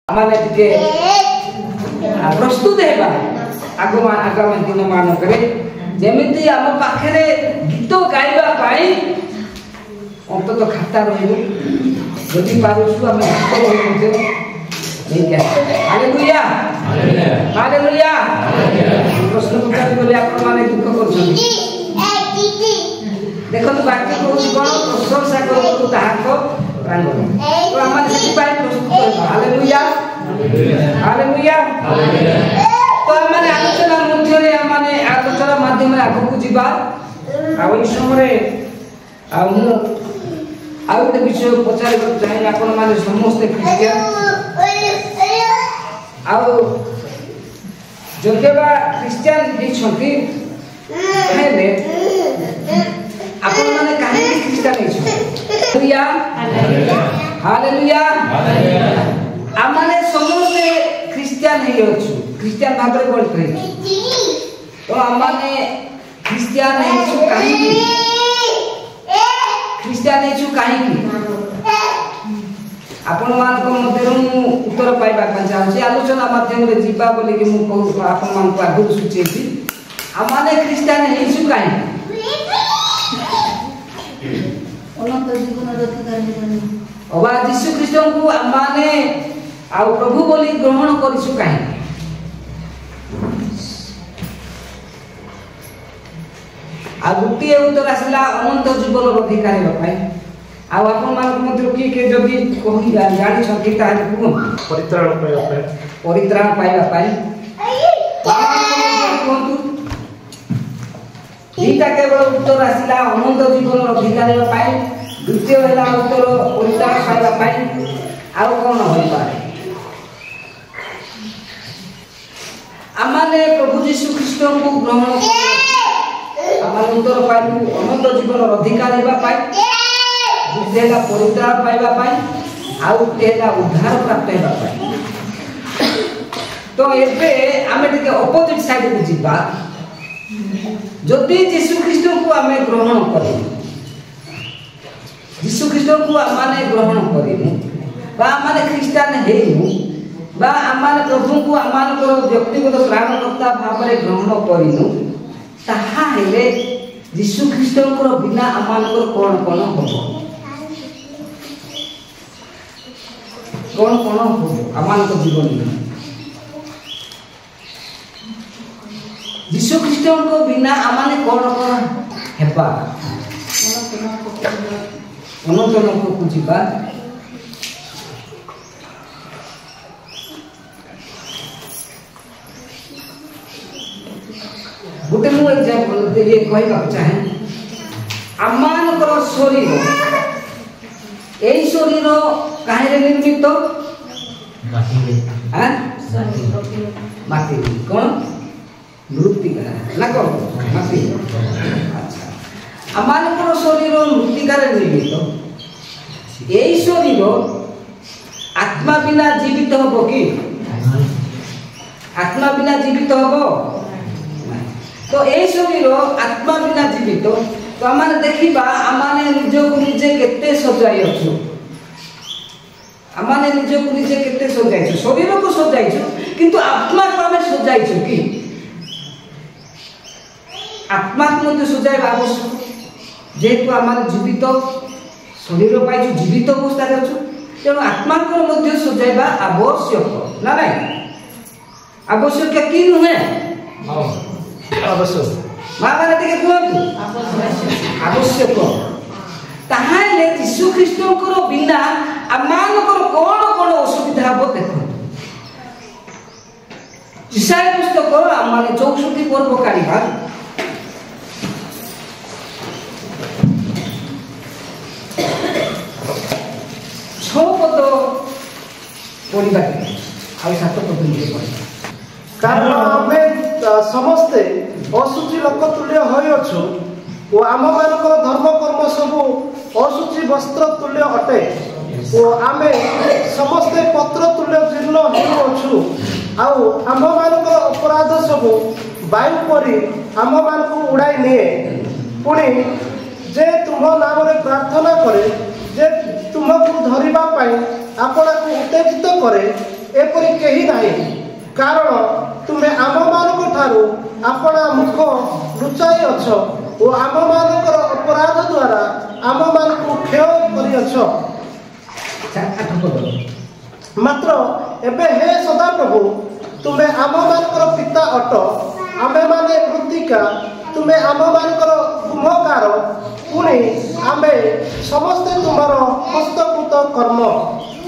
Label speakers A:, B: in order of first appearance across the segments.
A: आमाने टिके प्रस्तुत हेबा आगामी दिन मानकरे जेमिति आम पाखरे गीत गाइबा पाई अंतत खाता रहिबो जदि पारुछु आम गीत ठीक है। हालेलुया हालेलुया प्रश्न पचारि बोले आपण माने दुख करछथि देखो बाकी कहूँ कौन प्रशंसा करू ताहाको प्राण तो आम से प्रस्तुत कर हालेलुया हालेलुया तो आम आलोचना मध्य आलोचना माध्यम आगक जीवा समय आ गोटे विषय पचार चाहिए आपण मैंने समस्ते क्रिश्चियन आदबा क्रिश्चियन होती आपण माने कहीं क्रिश्चियन हालेलुया आमाने समस्ते क्रिश्चियन हे अछु क्रिश्चियन भाबरे बोलत रही तो आमाने क्रिश्चियन हे छु काहे क्रिश्चियन हे छु काहे आपण मान को मध्य उत्तर पाइबा ପାଇଁ चाहूछी आलोचना माध्यम रे जीवा बोली कि मु कहू आपण मान को आगु सुचेची आमाने क्रिश्चियन हे छु काहे
B: अनंत जीवन अधिकारी
A: अबा यीशु ख्रीष्ट को आमाने आ प्रभु बोली ग्रहण करिसु काहे आ गुटिए उत्तर आसला अनंत जीवन अधिकारी पाई आ आपण मान मध्य की के जदी कहि जानि छथि ताहे को परित्राण पाइबा पाई दीटा केवल उत्तर आसला अनंत जीवन अधिकारी पाई द्वितीय होला उत्तर परित्राण पाइबा पाई आ कोन होई पारे आमाने प्रभु यीशु ख्रीष्ट को ग्रहण आमाने उत्तर पाइबु अनंत जीवन अधिकार हेबा पाई बुझेला परित्राण पाइबा पाई आउ तेला उद्धार प्राप्त हेबा पाई तो एबे आमे टिके अपोजिट साइड को जीवा जदि यीशु ख्रीष्ट को आमे ग्रहण करी यीशु ख्रीष्ट को आमाने ग्रहण करिनु बा आमाने ख्रीष्टान हेनु बा आमाने प्रभु को आमान को व्यक्तिगत प्राणकर्ता भाबरे ग्रहण करिनु ताहा हेले यीशु ख्रीष्ट को बिना आमान को कोन होबो कोन होबो आमान को जीवन में यीशु ख्रीष्ट को बिना आमाने कोन हेबा अनंत को जीवा गोटे मु एग्जांपल ये कहबा चाहे आमान को शरीर एई शरीर काहे रे निर्मित माटी रे हां माटी कोन मृत्तिका ना कोन माटी अच्छा आमान को शरीर मृत्तिका रे निर्मित एई शरीर आत्मा बिना जीवित होबो कि आत्मा बिना जीवित होबो तो ए शरीर आत्मा बिना जीवित तो आमाने देखिबा आमाने निज को निजे केते सजाई अछु आमाने निज को निजे केते सजाई छु शरीर को सजाई छु किंतु आत्मा को आमे सजाई छु कि आत्मा को मते सजाई आवश्यक जेतु आमाने जीवित शरीर पाई छु जीवित अवस्था रे छु तेणु आत्मा को मते सजाइबा आवश्यक ना नहीं आवश्यक कि नुहे हां आवश्यक माने टिके कहतु आवश्यक ताहाले यीशु ख्रीष्ट को बिना आमान को कोन असुविधा हो देखो ईसाई पुस्तक माने 64 पर्व काढिबा छो पद पढिबा आ 7 पद पढिबा
C: कारण आमे समस्ते असुचि लोक तुल्य होई अछु ओ आम मानक धर्म कर्म सब असुचि वस्त्र तुल्य अटे ओ आमे समस्ते पत्र तुल्य जीर्ण हो अछु आउ आम मानक अपराध सब वायु परी आम मानक उड़ाई निए पुणी जे तुम नाम रे प्रार्थना करे जे तुमको धरिबा पाई आपना को उत्तेजित करे एपरि केही नाही कारण तुमे आम मानक ठारू अपना मुख लुचाई अछ ओ आम मानकर अपराध द्वारा आम मानक क्षय करि अछ। मात्र एबे हे सदा प्रभु तुमे आम मानकर पिता अट आमे माने मृत्तिका तुमे आम मानकर कुम्भकार पुणी आमे समस्ते तुमार हस्तकृत कर्म।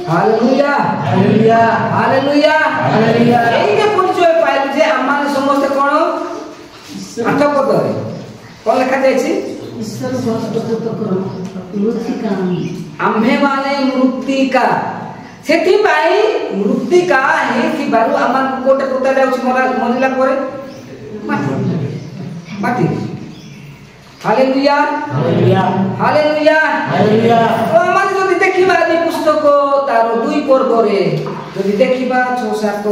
A: Hallelujah hallelujah hallelujah hallelujah. एई जे परिचय पाइल जे आमाने समस्त कोन 8 पदरे कोन लिखा जायछि
B: ईश्वर हस्तकृत कर्म मृत्तिका
A: आम्भे माने मृत्तिका सेठी पाई मृत्तिका हे कि बारु आमान कोटे पोता जाउछि मरिला परे माटी। Hallelujah hallelujah hallelujah hallelujah. तो आमान जदि देखिबा ए पुस्तक तार 2 पर्वरे जदि देखिबा 6-7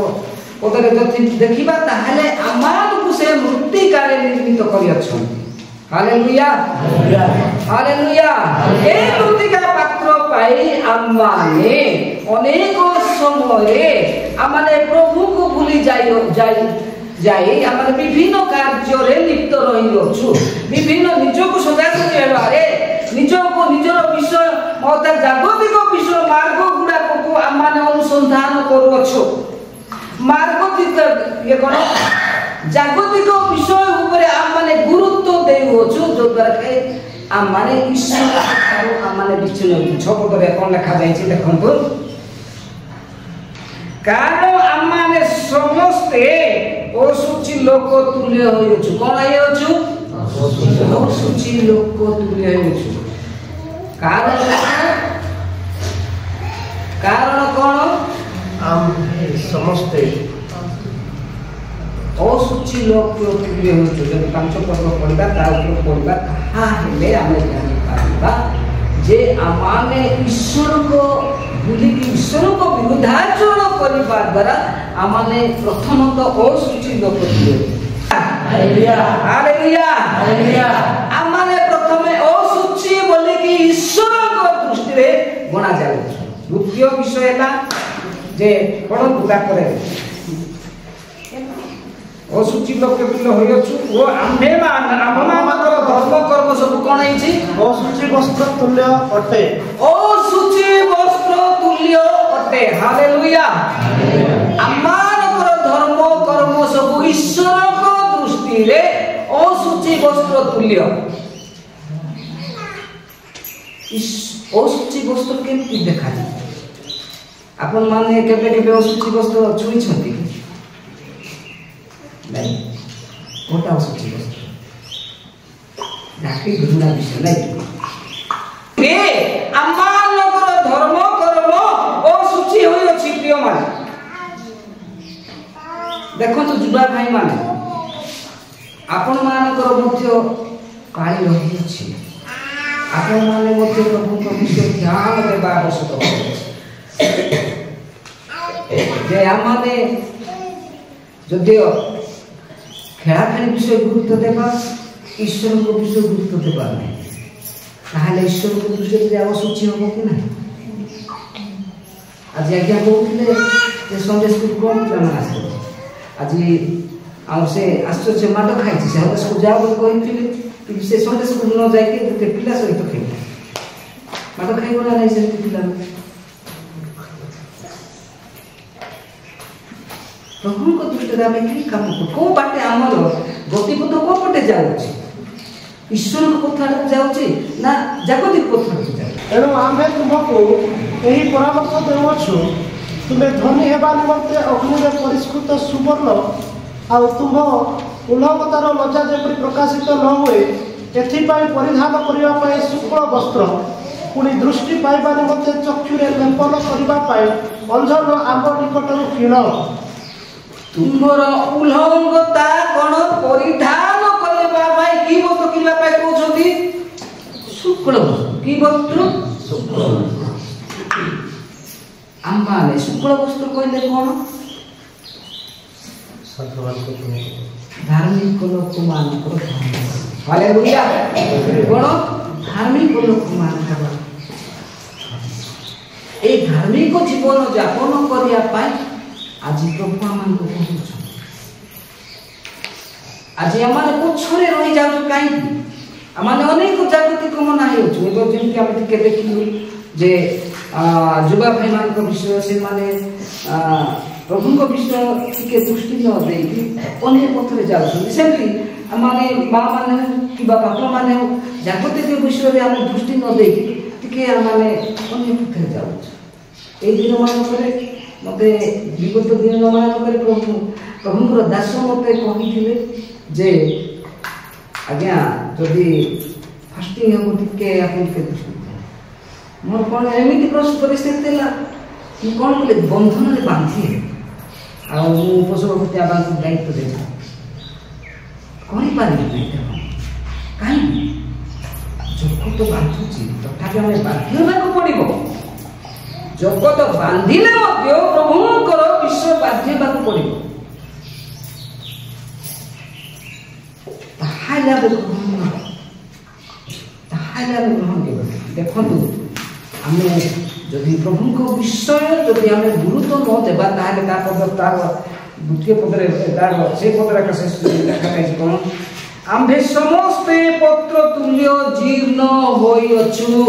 A: पदरे जदि देखिबा ताहाले आमान को से मृत्तिकारे निर्मित करि अछन। Hallelujah hallelujah hallelujah. ए मृत्तिका पात्र पाई आमाने अनेक समय आमाने प्रभु को भूली जाई आमाने विभिन्न कार्य रे लिप्त रही अछु विभिन्न निजो को सजा हेबारे निजो को निजर विषय मत जागतिक विषय मार्ग गुडा को आमाने अनुसंधान करू अछु मार्ग ये कोन जागतिक विषय ऊपर आमाने गुरुत्व देउ अछु जो द्वारा के आमाने ईश्वर ठारू आमाने विचलन 6 पदरे कोन लिखा जायछि देखंतु कारण आमाने समस्ते असुचि लोक तुल्य होइछु। कोन आइछु असुचि लोक तुल्य होइछु। कारण कोन
C: आम्भे समस्ते
A: असुचि लोक तुल्य होइछु। जब 5 पद पढिबा ता ऊपर पढिबा कहा हेले आमे जानि पाबा जे आमाने ईश्वर को भूली कि ईश्वर को विरुद्धाचरण करबा द्वारा आमाने प्रथमतः असुचि लोक तुल्य। Hallelujah hallelujah hallelujah. आमाने प्रथमे असुचि बोले कि ईश्वर को दृष्टि रे गणा जाउ। द्वितीय विषय है जे कोन पूजा करे असुचि लोक तुल्य होइछु ओ आम्भे आममानकर धर्म कर्म सब कोन आइछि
C: असुचि वस्त्र तुल्य अटे
A: असुचि वस्त्र तुल्य अटे। हालेलुया आममानकर धर्म कर्म सब ईश्वर को दृष्टि रे असुचि वस्त्र तुल्य। असुचि वस्त्र केमति देखा जाय आपण माने केबे केबे असुचि वस्त्र छुई छथि नहीं कोटा असुचि वस्त्र जाके घृणा विषय नहीं बे आमानकर धर्म कर्म असुचि होई अछि प्रिय मान देखो तो जुबा भाई माने आपण मानकर मध्य काली रही अछि आपण माने मध्य प्रभु को विषय ध्यान देबा आवश्यक जे आमाने जदियो खेला खेली विषय गुरुत्व देवा ईश्वर को विषय गुरुत्व देवा नहीं ताहले ईश्वर को विषय दे असुचि हो कि नहीं। आज आज्ञा कहउथिले जे संडे स्कूल कोन प्रमाण आसे आज आउ से आश्चर्य माड खाइछि से संडे स्कूल जाओ बोली कहिथिले कि से संडे स्कूल न जाय के ते पिला सहित खेल माड खाइबो ना नहीं से पिला प्रभु को दृष्टि आम कि काम को बाटे आमर गतिपथ को पटे जाऊँगी ईश्वर को कथा जाऊँगी ना जागतिक कथा जाऊँ।
C: एणु आमे तुमको यही परामर्श देउछु तुमे धनी हेबा निमंते अग्नि रे परिष्कृत सुवर्ण आ तुम उल्लंघतार लज्जा जेपरि प्रकाशित न हुए एथिपाई परिधान करिबा पाए शुक्ल वस्त्र पुणी दृष्टि पाइबा निमंते चक्षुरे लेपन करिबा पाए अंजन आंब निकटरु किण
A: तुमर उल्लंघता कोन परिधान करबा भाई की वस्त्र किबा पाए कहउछथि शुक्ल वस्त्र की वस्त्र शुक्ल आम्बाने शुक्ल वस्त्र कहले कोन धार्मिक लोक मान को हालेलुया कोन धार्मिक लोक मान का ए धार्मिक जीवन यापन करिया पाए आज प्रभु आम कहूँ आज आम पछरे रही जाऊ कहीं आम अनेक जागतिक मना होमती आम टे देखलु जे युवा भाई मान विषय से माने प्रभु विषय टे दृष्टि न देकी अन्य पथरे जामती माने माँ मैंने कि बापा मैंने जागतिक विषय आम दृष्टि न देकी टे मैंने अन्य पथरे जाऊँ ये दिन मानक मत विगत दिन मानक प्रभुर दास मत कही जे आज्ञा जदि फास्टिंग हम टे मोर कौन एमती परिस्थिति है कौन बोले बंधन में बांधी उपसभापति आवास दायित्व दे कहीं कहीं जगत बांधुची तथा आम बाध्य पड़ो जगत बांधिले प्रभुंकर विश्व बाध्य पड़ो ग्रहण देखु आम जदि प्रभु विषय जदि आम गुरुत्व न देवा तार द्वितीय पदरे से पदर कौन आम्भे समस्ते पत्र तुल्य जीर्ण होइअछु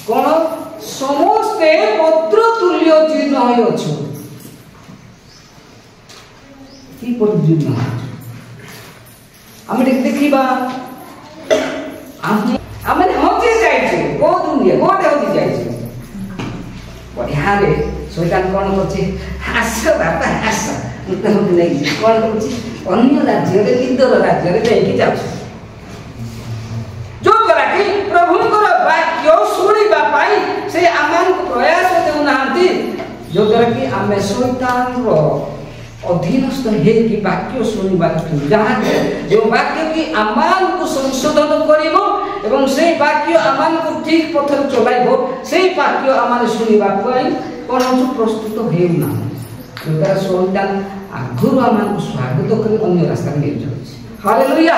A: कौन समस्ते पत्र तुल्य जीर्ण होइअछु की पर जीर्ण आम देखा आम हजे जाइए को दुनिया कोटे हजे जाइए बढ़िया रे शैतान कौन करस बापा हास नहीं कौन कर अन्य राज्य निदर राज्य जा जो द्वारा कि प्रभुंकर वाक्य शुणा से आम प्रयास देना जो द्वारा कि आम शैतान अधीनस्थ है वाक्य शुणा जहाँ जो वाक्य कि आम को संशोधन कर से वाक्य आम को ठीक पथर चलाइब से वाक्य आम शुणा कौन हो प्रस्तुत होना जो शैतान आगुरी आम को स्वागत कर अन्य रास्ता ले जाऊँ हालेलुया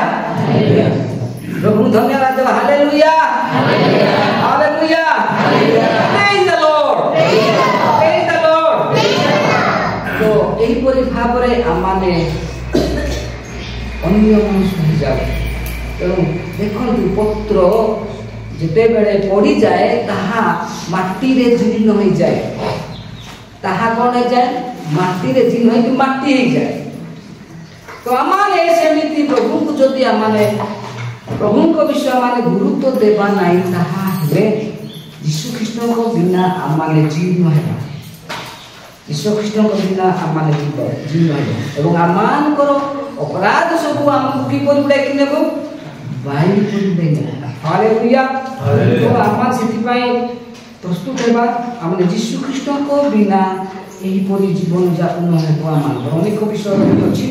A: प्रभु धन्यवाद hallelujah hallelujah praise the Lord praise the Lord तो एहीपरि भाव में आमने अन्य मनुष्य जाऊ तेणु देखु पत्र जिते बेले पड़ी जाए ताहा माटी रे जीर्ण हो जाए ताहा कौन हो जाए माटी रे जीर्ण हो माटी हो जाए तो आमाने सेमिति प्रभु को जदि आमाने प्रभु को विषय माने गुरुत्व देवा नहीं ताहा हेले यीशु कृष्ण को बिना आमाने जीर्ण हेबा यीशु कृष्ण को बिना आमाने जीर्ण हेबा एवं आमानकर अपराध सब आमको की कर उड़ाई नेबो बाई कर देना हालेलुया तो आमा सेति पाई प्रस्तुत हेबा आमने यीशु कृष्ण को बिना यही परि जीवन यापन हेबो आमानकर अनेक विषय अछि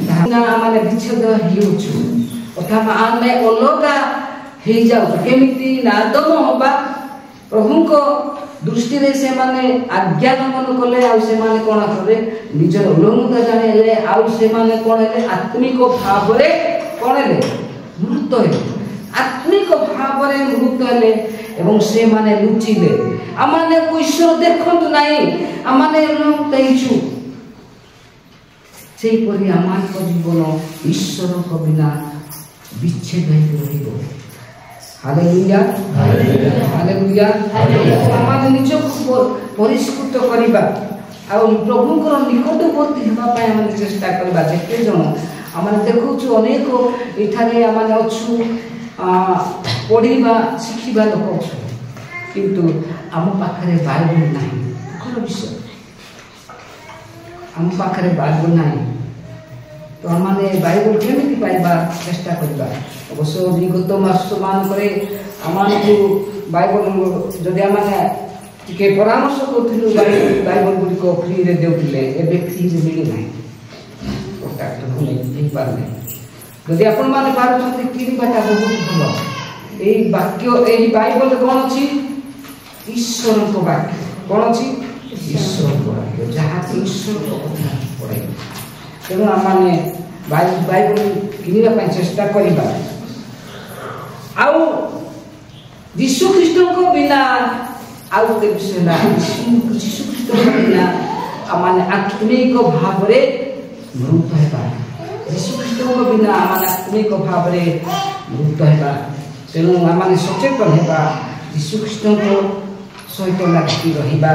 A: ताहा आमाने विच्छेद हिउछु अथवा आमे अलगा हे जाउ केमिति नादम होबा प्रभु को दृष्टि रे से माने आज्ञा मन कले आ से माने कोन करे निजर उल्लंघनता जानेले आ से माने कोन हेले आत्मिक भाव रे कोन हेले मृत हेले आत्मिक भाव रे मृत हेले एवं से माने लुचिले आमाने को ईश्वर देखंतु नाही आमाने तैछु से परि आमान को जीवन ईश्वर को बिना विच्छेद रहिबो हालेलुया हालेलुया आम निजको परिष्कृत करवा आ प्रभुंकर निकटवर्ती होगापी आम चेष्टा करवा जिते जन आम देखु अनेक ये आम अच्छु पढ़ा शिखा लोक अच्छे किंतु आम पाखे बाइबल ना दुखर विषय आम पाखे बाइबल ना तो आमने बाइबल केमिति पाइबा चेष्टा करवा अवश्य विगत मास मानक आमको बाइबल जदि आमने टिके परामर्श करूँ बाइबल गुड़िक फ्री रे देउथिले एबे फ्री रे मिलु नाही कॉन्टैक्ट नहीं पारने जदि आपण माने पारुछथि किनिबाटा बहुत भलो एई वाक्य एई बाइबल कोन अछि ईश्वर को वाक्य कोन अछि ईश्वर को वाक्य जहाँ ईश्वर को कथा पढ़े तेणु आमने बाइबल किनिबा चेष्टा करवा आउ यीशु ख्रीष्ट को बिना आउ के विषय ना यीशु ख्रीष्ट को बिना आमाने आत्मिक भाव रे मृत हेबा यीशु ख्रीष्ट को बिना आमाने आत्मिक भाव रे मृत हेबा तेणु आमाने सचेतन हेबा यीशु ख्रीष्ट को सहित लागि रहिबा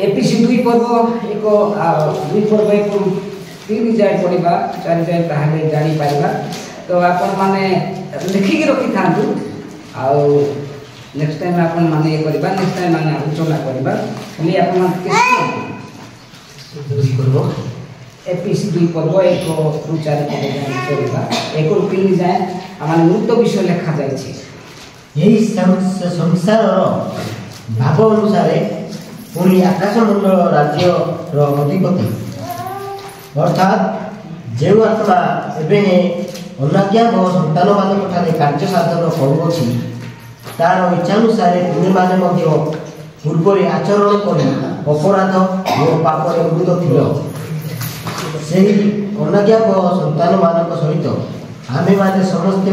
A: एपीसी 2 पर्व एक 2 पर्व एक 3 जाय पड़िबा 4 जाय ताहाले जानि पाइबा तो आपण माने लिखि के रखि थांतु आ नेक्स्ट टाइम आपण माने ये करबा नेक्स्ट टाइम माने आलोचना करबा खाली आपण माने के 2 पर्व एपीसी 2 पर्व एक 4 करबा एक 3 जाय आमाने मृत विषय लिखा जाय छै
D: यही संसार भाव अनुसार पुणी आकाश मंडल राज्य अधिपति अर्थात जो आत्मा एवं अनाज्ञा संतान मान कार्य साधन करुँच तार इच्छानुसार पुणी मैंने पूर्व आचरण कर अपराध और पापर मृत थी अनाज्ञा संतान मान सहित आमे माने समस्ते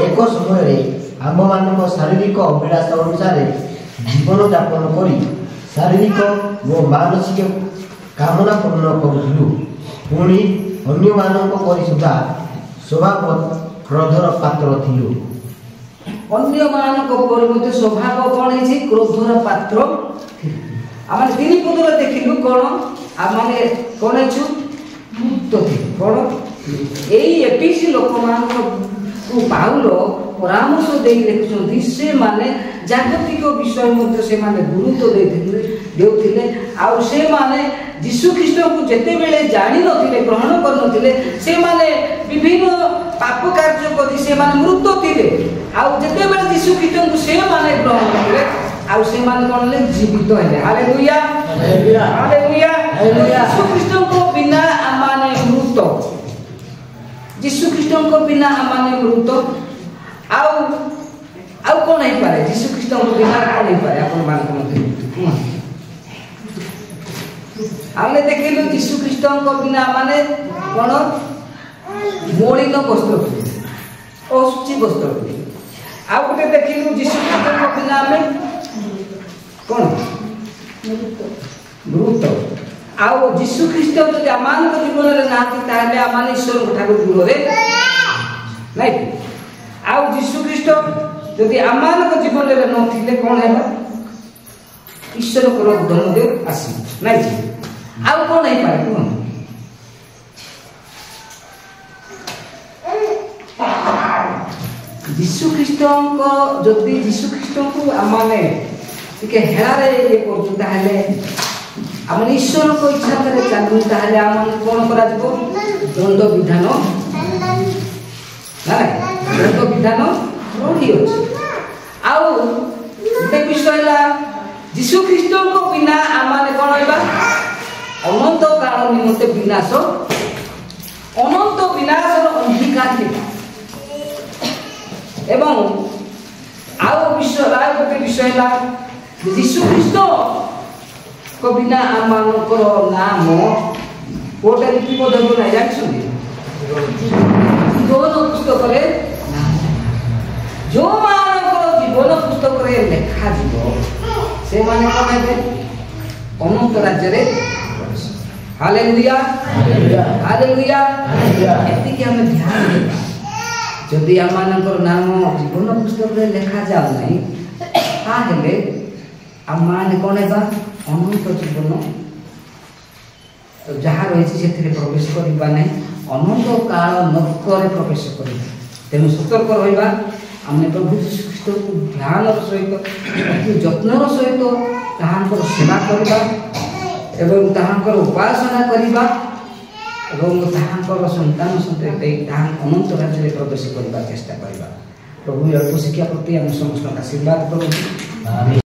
D: एक समय आम मान शारीरिक अभिलाष अनुसार जीवन यापन कर शारीरिक और मानसिक कामना पूर्ण करूँ पुणी अन्य मानक सुधा स्वभाव क्रोधर पात्र थिलु
A: अन्य मानक पर स्वभाव कौन है क्रोधर पात्र आम 3 पदर देखिलु कौन आम कौन है मुक्त थे कौन यही एपीसी लोक मान पाउल परामर्श दे देखुଛନ୍ତି से माने जागतिक विषय मध्य से माने गुरुत्व देउथिले आ से माने यीशु ख्रीष्ट को जेते बेले जानि नथिले ग्रहण कर नथिले से माने विभिन्न पाप कार्य करी से माने मृत थिले आ जेते बेले यीशु ख्रीष्ट को से माने ग्रहण करले आ से माने कोन ले जीवित हेले हालेलुया हालेलुया हालेलुया यीशु ख्रीष्ट को बिना आमाने मृत यीशु ख्रीष्ट को बिना आमाने मृत आउ आउ कौन है पारे यीशु ख्रीष्ट को बिना कौन है पारे अपन मान को मत हमने देखिलु यीशु ख्रीष्ट को बिना माने कौन मलिन वस्त्र अशुचि वस्त्र आउ गोटे देखिलु यीशु ख्रीष्ट को बिना हमें कौन मृत आउ यीशु ख्रीष्ट जदि आमान को जीवन रे नाथि ताले आमान ईश्वर ठाकुर दूर रे नै आउ यीशु ख्रीष्ट जदि आमान को जीवन रे नथिले कोन हेबा ईश्वर को धनदेव आसी नै आउ कोन नै पारे कोन यीशु ख्रीष्ट को जदि यीशु ख्रीष्ट को आमाने के हेला रे ये करजु ताले आम ईश्वर को इच्छा करे चालू ताले आम कौन करा जको दंड विधान ना दंड विधान रही अछि आउ गोटे विषय ला यीशु ख्रीष्ट को बिना आमाने कोन होइबा अनंत काल निमंते विनाश अनंत विनाशर अंधकार थिबा एवं आउ विषय ला गोटे विषय ला यीशु ख्रीष्ट को बिना आमानकर नाम कोटे लिपिबद्ध हो नाही जानिछुनी जीवन पुस्तक रे जो मानकर जीवन पुस्तक रे लेखा जीवो से माने कोन हेबे अनंत राज्य रे हालेलुया हालेलुया हालेलुया एति कि हम ध्यान देबा जदि आमानकर नाम जीवन पुस्तक रे लेखा जाउ नाही आ हेले आमान कोन हेबा अनंत जीवन जहाँ रही से प्रवेश करवा ना अनंत काल नरक प्रवेश कर तेणु सतर्क रहा आम प्रभु यीशु ख्रीष्ट को ध्यान सहित जत्नर सहित सेवा करवा एवं ताहांकर उपासना करवा एवं ताहांकर संतान सहित अनंत राज्य प्रवेश करने चेष्टा करवा प्रभु अल्प शिक्षा प्रति आम समस्त आशीर्वाद करूँ।